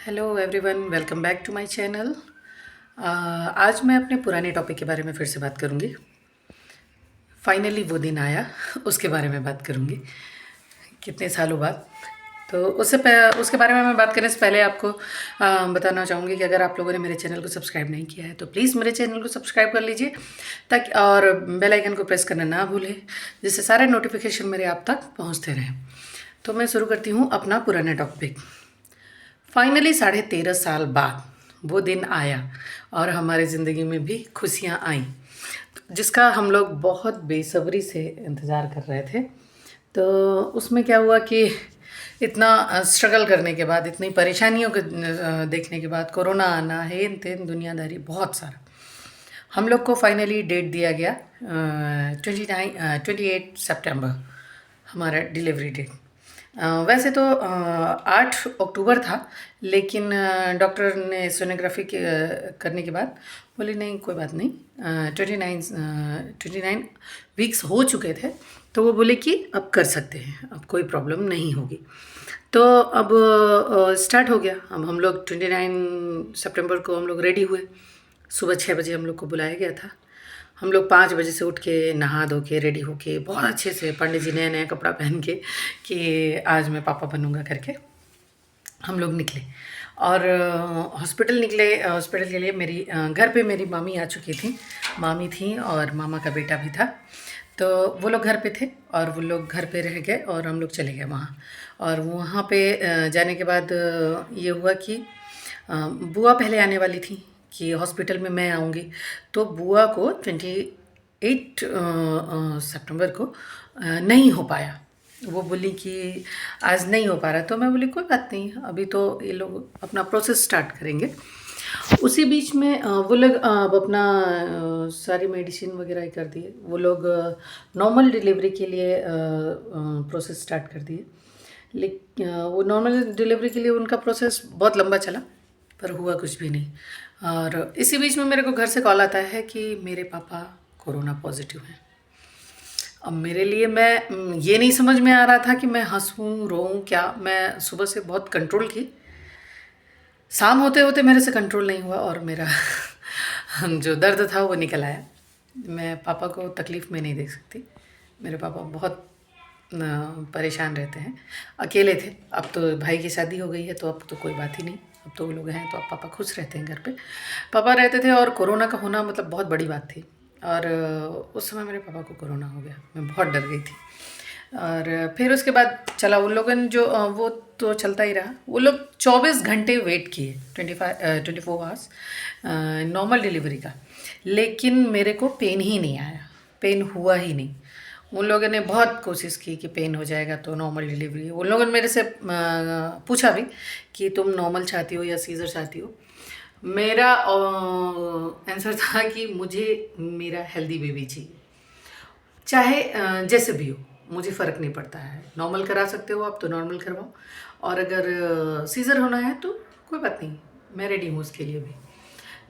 Hello everyone, welcome back to my channel. आज मैं अपने पुराने टॉपिक के बारे में फिर से बात करूंगी। फाइनली वो दिन आया, उसके बारे में बात करूंगी कितने सालों बाद। तो उसके बारे में मैं बात करने से पहले आपको बताना चाहूँगी कि अगर आप लोगों ने मेरे चैनल को सब्सक्राइब नहीं किया है तो प्लीज़ मेरे चैनल को सब्सक्राइब कर लीजिए, ताकि और बेल आइकन को प्रेस करना ना भूलें, जिससे सारे नोटिफिकेशन मेरे आप तक पहुँचते रहें। तो मैं शुरू करती हूँ अपना पुराना टॉपिक। फाइनली 13.5 साल बाद वो दिन आया और हमारी ज़िंदगी में भी खुशियाँ आईं, जिसका हम लोग बहुत बेसब्री से इंतज़ार कर रहे थे। तो उसमें क्या हुआ कि इतना स्ट्रगल करने के बाद, इतनी परेशानियों को देखने के बाद, कोरोना आना, हेन तेन दुनियादारी बहुत सारा, हम लोग को फाइनली डेट दिया गया 28 सितंबर, हमारा डिलीवरी डेट। वैसे तो 8 अक्टूबर था, लेकिन डॉक्टर ने सोनोग्राफी करने के बाद बोली नहीं, कोई बात नहीं, 29 वीक्स हो चुके थे, तो वो बोले कि अब कर सकते हैं, अब कोई प्रॉब्लम नहीं होगी। तो अब स्टार्ट हो गया। अब हम लोग 29 सितंबर को हम लोग रेडी हुए। सुबह 6 बजे हम लोग को बुलाया गया था। हम लोग 5 बजे से उठ के नहा धो के रेडी होके बहुत अच्छे से, पंडित जी नया नया कपड़ा पहन के कि आज मैं पापा बनूंगा करके हम लोग निकले। और हॉस्पिटल निकले। हॉस्पिटल के लिए घर पे मेरी मामी आ चुकी थी, मामी थी और मामा का बेटा भी था। तो वो लोग घर पे थे और वो लोग घर पे रह गए और हम लोग चले गए वहाँ। और वहाँ पे जाने के बाद ये हुआ कि बुआ पहले आने वाली थी कि हॉस्पिटल में मैं आऊँगी। तो बुआ को 28 सितंबर को नहीं हो पाया। वो बोली कि आज नहीं हो पा रहा। तो मैं बोली कोई बात नहीं, अभी तो ये लोग अपना प्रोसेस स्टार्ट करेंगे। उसी बीच में वो लोग अब अपना सारी मेडिसिन वगैरह ही कर दिए। वो लोग नॉर्मल डिलीवरी के लिए प्रोसेस स्टार्ट कर दिए। लेकिन वो नॉर्मल डिलीवरी के लिए उनका प्रोसेस बहुत लंबा चला, पर हुआ कुछ भी नहीं। और इसी बीच में मेरे को घर से कॉल आता है कि मेरे पापा कोरोना पॉजिटिव हैं। अब मेरे लिए ये नहीं समझ में आ रहा था कि मैं हंसूँ रोऊँ क्या। मैं सुबह से बहुत कंट्रोल की, शाम होते होते मेरे से कंट्रोल नहीं हुआ और मेरा जो दर्द था वो निकल आया। मैं पापा को तकलीफ़ में नहीं देख सकती। मेरे पापा बहुत परेशान रहते हैं, अकेले थे। अब तो भाई की शादी हो गई है तो अब तो कोई बात ही नहीं, अब तो वो लोग हैं तो अब पापा खुश रहते हैं घर पे। पापा रहते थे और कोरोना का होना मतलब बहुत बड़ी बात थी। और उस समय मेरे पापा को कोरोना हो गया, मैं बहुत डर गई थी। और फिर उसके बाद चला उन लोगों ने जो वो तो चलता ही रहा। वो लोग 24 घंटे वेट किए, 24 आवर्स नॉर्मल डिलीवरी का, लेकिन मेरे को पेन ही नहीं आया, पेन हुआ ही नहीं। उन लोगों ने बहुत कोशिश की कि पेन हो जाएगा तो नॉर्मल डिलीवरी। उन लोगों ने मेरे से पूछा भी कि तुम नॉर्मल चाहती हो या सीज़र चाहती हो। मेरा आंसर था कि मुझे मेरा हेल्दी बेबी चाहिए, चाहे जैसे भी हो, मुझे फ़र्क नहीं पड़ता है। नॉर्मल करा सकते हो आप तो नॉर्मल करवाओ, और अगर सीज़र होना है तो कोई बात नहीं, मैं रेडी हूँ उसके लिए भी।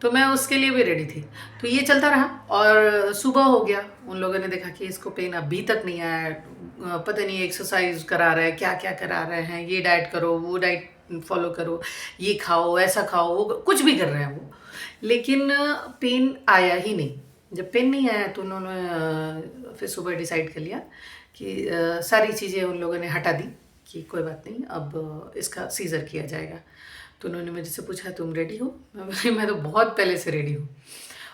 तो मैं उसके लिए भी रेडी थी। तो ये चलता रहा और सुबह हो गया। उन लोगों ने देखा कि इसको पेन अभी तक नहीं आया, पता नहीं एक्सरसाइज करा रहे हैं, क्या क्या करा रहे हैं, ये डाइट करो, वो डाइट फॉलो करो, ये खाओ, ऐसा खाओ, वो कुछ भी कर रहे हैं वो, लेकिन पेन आया ही नहीं। जब पेन नहीं आया तो उन्होंने फिर सुबह डिसाइड कर लिया कि सारी चीज़ें उन लोगों ने हटा दी कि कोई बात नहीं, अब इसका सीज़र किया जाएगा। तो उन्होंने मेरे से पूछा तुम रेडी हो? मैं बोली मैं तो बहुत पहले से रेडी हूँ।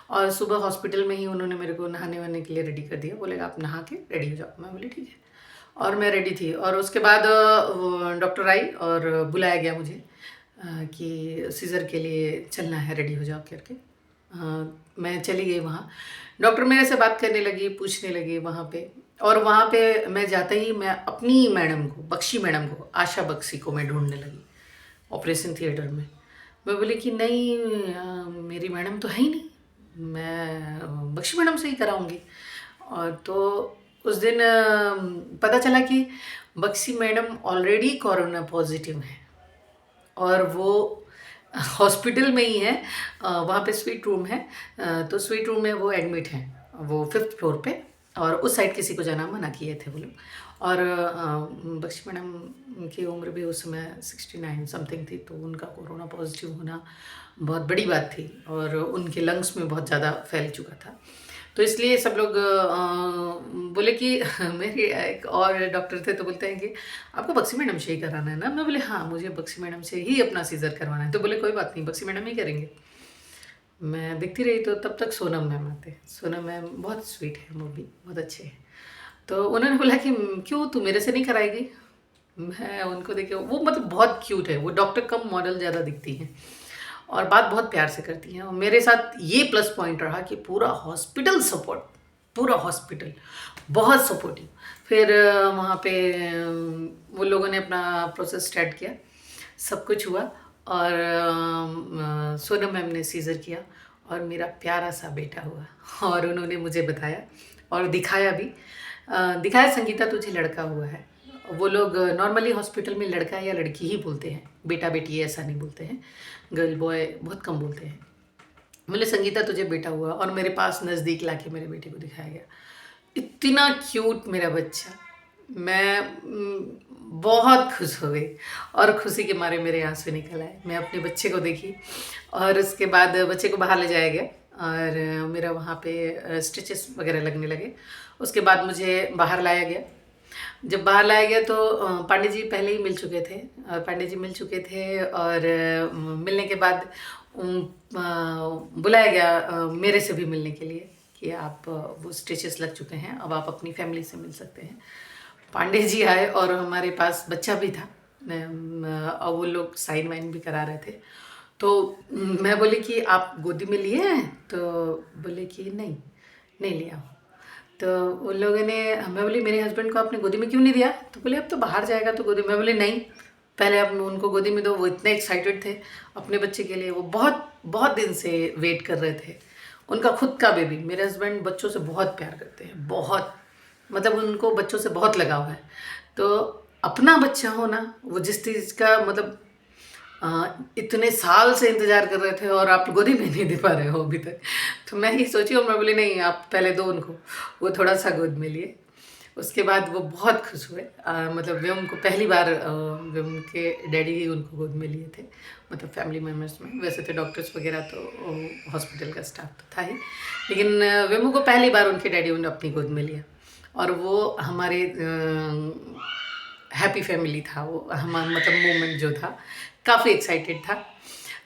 और सुबह हॉस्पिटल में ही उन्होंने मेरे को नहाने वहाने के लिए रेडी कर दिया, बोलेगा आप नहा के रेडी हो जाओ। मैं बोली ठीक है, और मैं रेडी थी। और उसके बाद डॉक्टर आई और बुलाया गया मुझे कि सीज़र के लिए चलना है, रेडी हो जाओ करके। मैं चली गई वहाँ। डॉक्टर मेरे से बात करने लगी, पूछने लगी वहाँ पे। और वहाँ पे मैं जाते ही मैं अपनी मैडम को, बख्शी मैडम को, आशा बख्शी को मैं ढूंढने लगी ऑपरेशन थिएटर में। मैं बोली कि नहीं मेरी मैडम तो है ही नहीं, मैं बख्शी मैडम से ही कराऊंगी। और तो उस दिन पता चला कि Bakshi madam already corona positive है और वो हॉस्पिटल में ही है। वहाँ पे स्वीट रूम है, तो स्वीट रूम में वो एडमिट हैं, वो 5th फ्लोर पे। और उस साइड किसी को जाना मना किए थे वो लोग। और बख्शी मैडम की उम्र भी उस समय 69 समथिंग थी, तो उनका कोरोना पॉजिटिव होना बहुत बड़ी बात थी और उनके लंग्स में बहुत ज़्यादा फैल चुका था। तो इसलिए सब लोग बोले कि मेरे एक और डॉक्टर थे, तो बोलते हैं कि आपको बख्शी मैडम से ही कराना है ना? मैं बोले हाँ, मुझे बख्शी मैडम से ही अपना सीज़र करवाना है। तो बोले कोई बात नहीं, बख्शी मैडम ही करेंगे। मैं दिखती रही, तो तब तक सोनम मैम आते। सोनम मैम बहुत स्वीट है, वो भी बहुत अच्छे हैं। तो उन्होंने बोला कि क्यों तू मेरे से नहीं कराएगी? मैं उनको देखे, वो मतलब बहुत क्यूट है, वो डॉक्टर कम मॉडल ज़्यादा दिखती हैं और बात बहुत प्यार से करती हैं। और मेरे साथ ये प्लस पॉइंट रहा कि पूरा हॉस्पिटल सपोर्ट, पूरा हॉस्पिटल बहुत सपोर्टिव। फिर वहाँ पे वो लोगों ने अपना प्रोसेस स्टार्ट किया, सब कुछ हुआ और सोनम मैम ने सीज़र किया और मेरा प्यारा सा बेटा हुआ। और उन्होंने मुझे बताया और दिखाया भी, दिखाया संगीता तुझे लड़का हुआ है। वो लोग नॉर्मली हॉस्पिटल में लड़का या लड़की ही बोलते हैं, बेटा बेटी ऐसा नहीं बोलते हैं, गर्ल बॉय बहुत कम बोलते हैं। बोले संगीता तुझे बेटा हुआ और मेरे पास नज़दीक लाके मेरे बेटे को दिखाया गया। इतना क्यूट मेरा बच्चा, मैं बहुत खुश हो गई और खुशी के मारे मेरे आंसू निकल आए। मैं अपने बच्चे को देखी और उसके बाद बच्चे को बाहर ले जाया गया और मेरा वहाँ पे स्टिचेस वगैरह लगने लगे। उसके बाद मुझे बाहर लाया गया। जब बाहर लाया गया तो पांडे जी पहले ही मिल चुके थे, पांडे जी मिल चुके थे और मिलने के बाद बुलाया गया मेरे से भी मिलने के लिए कि आप वो स्टिचेस लग चुके हैं, अब आप अपनी फैमिली से मिल सकते हैं। पांडे जी आए और हमारे पास बच्चा भी था और वो लोग साइन वाइन भी करा रहे थे। तो मैं बोली कि आप गोदी में लिए हैं? तो बोले कि नहीं, नहीं लिया हूँ। तो उन लोगों ने, मैं बोली मेरे हस्बैंड को आपने गोदी में क्यों नहीं दिया? तो बोले अब तो बाहर जाएगा तो गोदी। मैं बोली नहीं, पहले आप उनको गोदी में दो। वो इतने एक्साइटेड थे अपने बच्चे के लिए, वो बहुत बहुत दिन से वेट कर रहे थे। उनका खुद का बेबी, मेरे हस्बैंड बच्चों से बहुत प्यार करते हैं, बहुत, मतलब उनको बच्चों से बहुत लगाव है। तो अपना बच्चा हो ना, वो जिस चीज़ का मतलब इतने साल से इंतज़ार कर रहे थे और आप गोदी में नहीं दे पा रहे हो अभी तक। तो मैं ये सोची और मैं बोली नहीं, आप पहले दो उनको। वो थोड़ा सा गोद में लिए, उसके बाद वो बहुत खुश हुए। मतलब वे उनको पहली बार वे उनके डैडी ही उनको गोद में लिए थे, मतलब फैमिली मेम्बर्स में। वैसे तो डॉक्टर्स वगैरह तो हॉस्पिटल का स्टाफ तो था ही, लेकिन वेमू को पहली बार उनके डैडी उन्होंने अपनी गोद में लिया और वो हमारे हैप्पी फैमिली था वो, हमारा मतलब मोमेंट जो था काफ़ी एक्साइटेड था।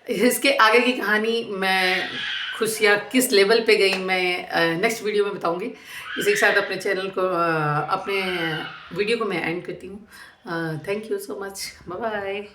इसके आगे की कहानी, मैं खुशियाँ किस लेवल पे गई, मैं नेक्स्ट वीडियो में बताऊंगी। इसी के साथ अपने चैनल को अपने वीडियो को मैं एंड करती हूँ। Thank you so much, bye bye.